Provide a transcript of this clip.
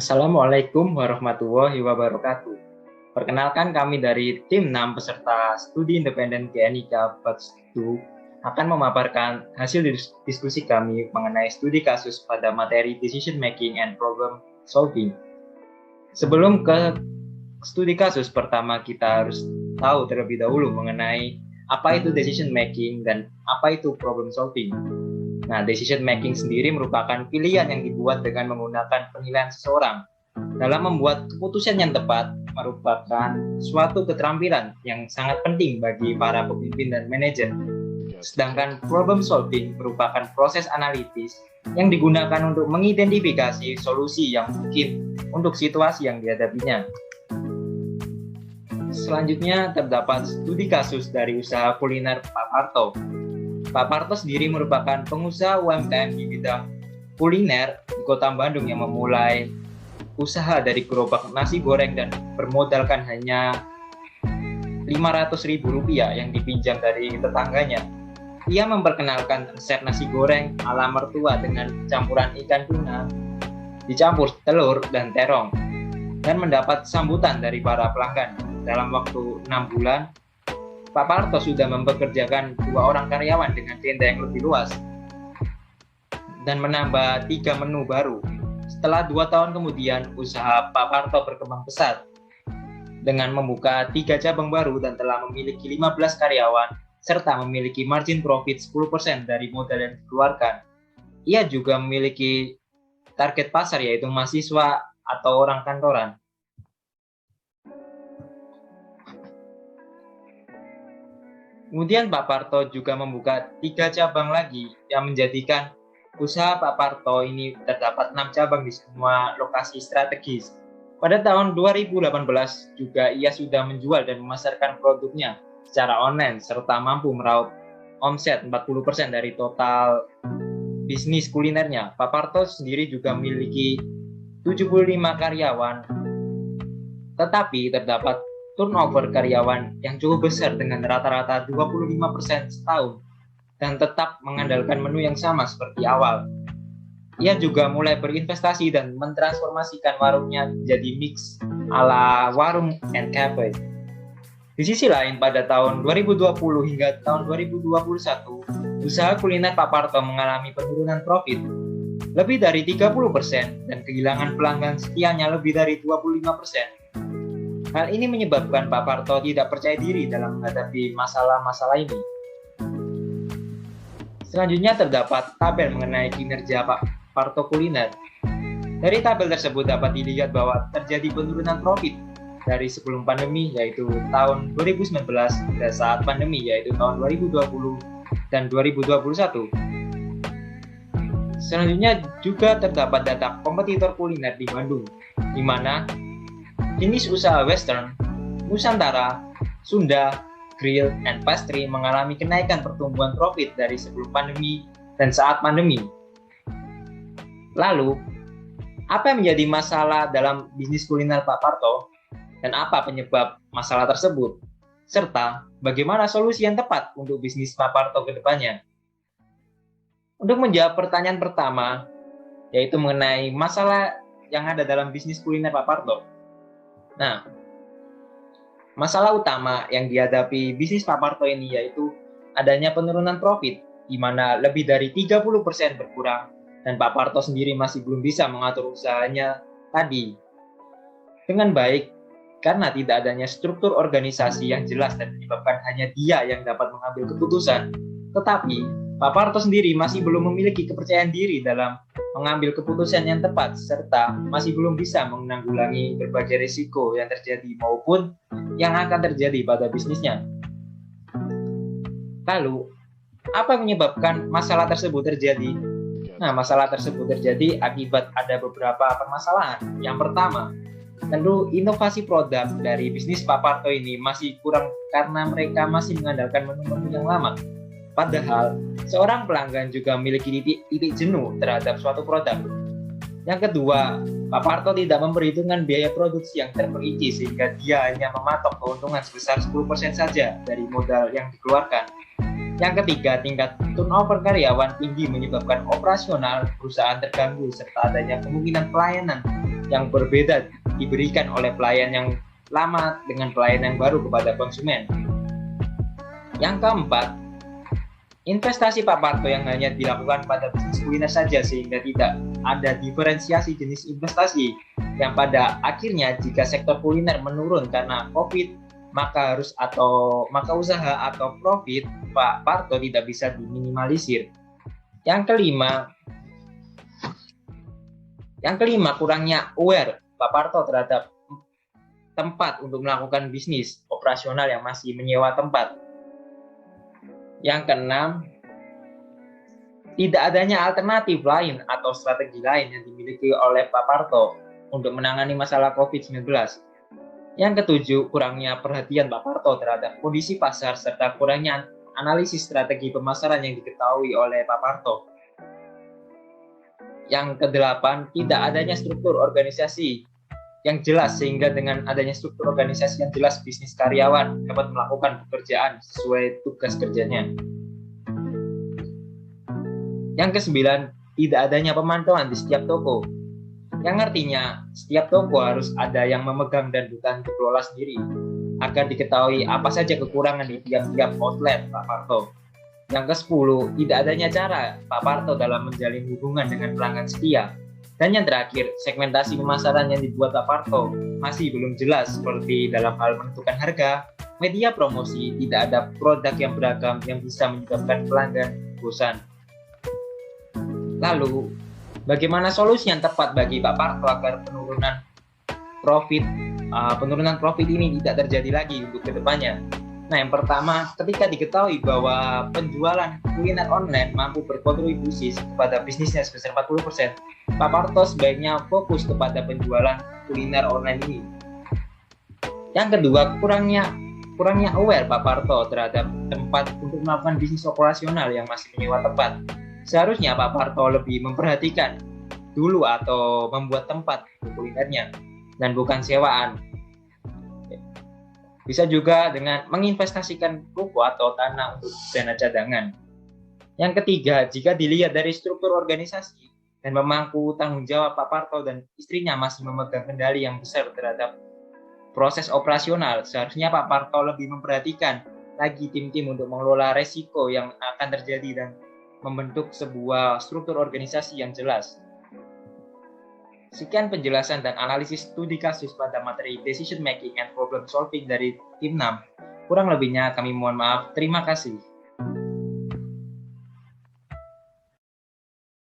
Assalamualaikum warahmatullahi wabarakatuh. Perkenalkan kami dari tim 6 peserta studi independen GNIK Batch 2 akan memaparkan hasil diskusi kami mengenai studi kasus pada materi Decision Making and Problem Solving. Sebelum ke studi kasus, pertama kita harus tahu terlebih dahulu mengenai apa itu Decision Making dan apa itu Problem Solving. Nah, decision making sendiri merupakan pilihan yang dibuat dengan menggunakan penilaian seseorang. Dalam membuat keputusan yang tepat merupakan suatu keterampilan yang sangat penting bagi para pemimpin dan manajer. Sedangkan problem solving merupakan proses analitis yang digunakan untuk mengidentifikasi solusi yang mungkin untuk situasi yang dihadapinya. Selanjutnya terdapat studi kasus dari usaha kuliner Pak Parto. Pak Parto sendiri merupakan pengusaha UMKM di bidang kuliner di Kota Bandung yang memulai usaha dari gerobak nasi goreng dan bermodalkan hanya Rp500.000 yang dipinjam dari tetangganya. Ia memperkenalkan resep nasi goreng ala mertua dengan campuran ikan tuna, dicampur telur dan terong, dan mendapat sambutan dari para pelanggan. Dalam waktu 6 bulan, Pak Parto sudah mempekerjakan 2 orang karyawan dengan tenda yang lebih luas dan menambah 3 menu baru. Setelah 2 tahun kemudian, usaha Pak Parto berkembang pesat dengan membuka 3 cabang baru dan telah memiliki 15 karyawan serta memiliki margin profit 10% dari modal yang dikeluarkan. Ia juga memiliki target pasar yaitu mahasiswa atau orang kantoran. Kemudian Pak Parto juga membuka 3 cabang lagi yang menjadikan usaha Pak Parto ini terdapat 6 cabang di semua lokasi strategis. Pada tahun 2018 juga ia sudah menjual dan memasarkan produknya secara online serta mampu meraup omset 40% dari total bisnis kulinernya. Pak Parto sendiri juga memiliki 75 karyawan, tetapi terdapat turnover karyawan yang cukup besar dengan rata-rata 25% setahun dan tetap mengandalkan menu yang sama seperti awal. Ia juga mulai berinvestasi dan mentransformasikan warungnya menjadi mix ala warung and cafe. Di sisi lain, pada tahun 2020 hingga tahun 2021, usaha kuliner Pak Parto mengalami penurunan profit lebih dari 30% dan kehilangan pelanggan setianya lebih dari 25%. Hal ini menyebabkan Pak Parto tidak percaya diri dalam menghadapi masalah-masalah ini. Selanjutnya terdapat tabel mengenai kinerja Pak Parto kuliner. Dari tabel tersebut dapat dilihat bahwa terjadi penurunan profit dari sebelum pandemi yaitu tahun 2019 hingga saat pandemi yaitu tahun 2020 dan 2021. Selanjutnya juga terdapat data kompetitor kuliner di Bandung, di mana jenis usaha Western, Nusantara, Sunda, Grill, and Pastry mengalami kenaikan pertumbuhan profit dari sebelum pandemi dan saat pandemi. Lalu, apa yang menjadi masalah dalam bisnis kuliner Pak Parto dan apa penyebab masalah tersebut? Serta bagaimana solusi yang tepat untuk bisnis Pak Parto ke depannya? Untuk menjawab pertanyaan pertama, yaitu mengenai masalah yang ada dalam bisnis kuliner Pak Parto. Nah, masalah utama yang dihadapi bisnis Pak Parto ini yaitu adanya penurunan profit, di mana lebih dari 30% berkurang dan Pak Parto sendiri masih belum bisa mengatur usahanya tadi dengan baik karena tidak adanya struktur organisasi yang jelas dan menyebabkan hanya dia yang dapat mengambil keputusan. Tetapi Pak Parto sendiri masih belum memiliki kepercayaan diri dalam mengambil keputusan yang tepat serta masih belum bisa menanggulangi berbagai risiko yang terjadi maupun yang akan terjadi pada bisnisnya. Lalu, apa yang menyebabkan masalah tersebut terjadi? Nah, masalah tersebut terjadi akibat ada beberapa permasalahan. Yang pertama, tentu inovasi produk dari bisnis Pak Parto ini masih kurang karena mereka masih mengandalkan menu-menu yang lama. Padahal, seorang pelanggan juga memiliki titik jenuh terhadap suatu produk. Yang kedua, Pak Parto tidak memperhitungkan biaya produksi yang terperinci sehingga dia hanya mematok keuntungan sebesar 10% saja dari modal yang dikeluarkan. Yang ketiga, tingkat turnover karyawan tinggi menyebabkan operasional perusahaan terganggu serta adanya kemungkinan pelayanan yang berbeda diberikan oleh pelayan yang lama dengan pelayan yang baru kepada konsumen. Yang keempat, investasi Pak Parto yang hanya dilakukan pada bisnis kuliner saja sehingga tidak ada diferensiasi jenis investasi yang pada akhirnya jika sektor kuliner menurun karena COVID, maka usaha atau profit Pak Parto tidak bisa diminimalisir. Yang kelima, kurangnya aware Pak Parto terhadap tempat untuk melakukan bisnis operasional yang masih menyewa tempat. Yang keenam, tidak adanya alternatif lain atau strategi lain yang dimiliki oleh Pak Parto untuk menangani masalah COVID-19. Yang ketujuh, kurangnya perhatian Pak Parto terhadap kondisi pasar serta kurangnya analisis strategi pemasaran yang diketahui oleh Pak Parto. Yang kedelapan, tidak adanya struktur organisasi yang jelas sehingga dengan adanya struktur organisasi yang jelas bisnis karyawan dapat melakukan pekerjaan sesuai tugas kerjanya. Yang kesembilan, tidak adanya pemantauan di setiap toko, yang artinya setiap toko harus ada yang memegang dan bukan dikelola sendiri agar diketahui apa saja kekurangan di tiap-tiap outlet Pak Parto. Yang ke-10, tidak adanya cara Pak Parto dalam menjalin hubungan dengan pelanggan setia. Dan yang terakhir, segmentasi pemasaran yang dibuat Pak Parto masih belum jelas seperti dalam hal menentukan harga, media promosi, tidak ada produk yang beragam yang bisa menyebabkan pelanggan bosan. Lalu, bagaimana solusi yang tepat bagi Pak Parto agar penurunan profit ini tidak terjadi lagi untuk kedepannya? Nah, yang pertama, ketika diketahui bahwa penjualan kuliner online mampu berkontribusi kepada bisnisnya sebesar 40%, Pak Parto sebaiknya fokus kepada penjualan kuliner online ini. Yang kedua, kurangnya aware Pak Parto terhadap tempat untuk melakukan bisnis operasional yang masih menyewa tempat. Seharusnya Pak Parto lebih memperhatikan dulu atau membuat tempat untuk kulinernya dan bukan sewaan. Bisa juga dengan menginvestasikan ruko atau tanah untuk dana cadangan. Yang ketiga, jika dilihat dari struktur organisasi dan memangku tanggung jawab Pak Parto dan istrinya masih memegang kendali yang besar terhadap proses operasional, seharusnya Pak Parto lebih memperhatikan lagi tim-tim untuk mengelola resiko yang akan terjadi dan membentuk sebuah struktur organisasi yang jelas. Sekian penjelasan dan analisis studi kasus pada materi Decision Making and Problem Solving dari tim 6. Kurang lebihnya kami mohon maaf. Terima kasih.